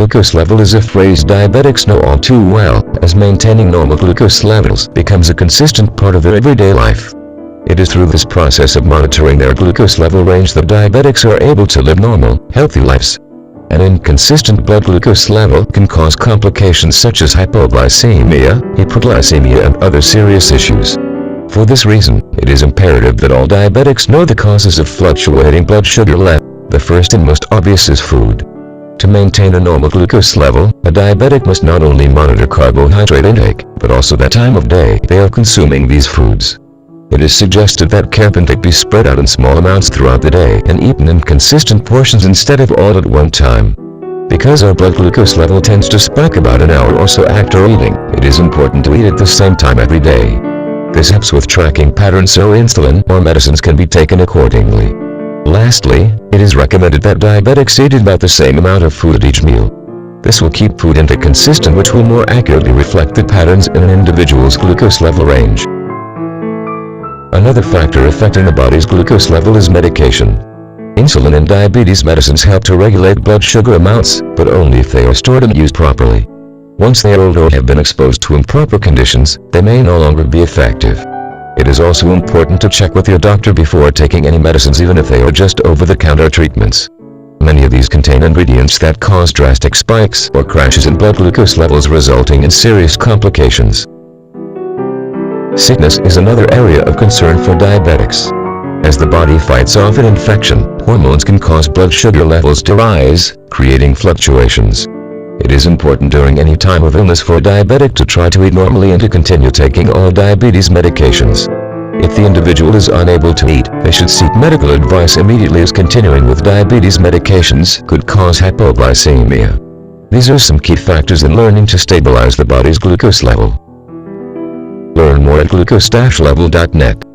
glucose level is a phrase diabetics know all too well, as maintaining normal glucose levels becomes a consistent part of their everyday life. It is through this process of monitoring their glucose level range that diabetics are able to live normal, healthy lives. An inconsistent blood glucose level can cause complications such as hypoglycemia, hyperglycemia, and other serious issues. For this reason, it is imperative that all diabetics know the causes of fluctuating blood sugar level. The first and most obvious is food. To maintain a normal glucose level, a diabetic must not only monitor carbohydrate intake, but also the time of day they are consuming these foods. It is suggested that carb intake be spread out in small amounts throughout the day and eaten in consistent portions instead of all at one time. Because our blood glucose level tends to spike about an hour or so after eating, it is important to eat at the same time every day. This helps with tracking patterns so insulin or medicines can be taken accordingly. Lastly, it is recommended that diabetics eat about the same amount of food at each meal. This will keep food intake consistent, which will more accurately reflect the patterns in an individual's glucose level range. Another factor affecting the body's glucose level is medication. Insulin and diabetes medicines help to regulate blood sugar amounts, but only if they are stored and used properly. Once they are old or have been exposed to improper conditions, they may no longer be effective. It is also important to check with your doctor before taking any medicines, even if they are just over-the-counter treatments. Many of these contain ingredients that cause drastic spikes or crashes in blood glucose levels, resulting in serious complications. Sickness is another area of concern for diabetics. As the body fights off an infection, hormones can cause blood sugar levels to rise, creating fluctuations. It is important during any time of illness for a diabetic to try to eat normally and to continue taking all diabetes medications. If the individual is unable to eat, they should seek medical advice immediately, as continuing with diabetes medications could cause hypoglycemia. These are some key factors in learning to stabilize the body's glucose level. Learn more at glucose-level.net.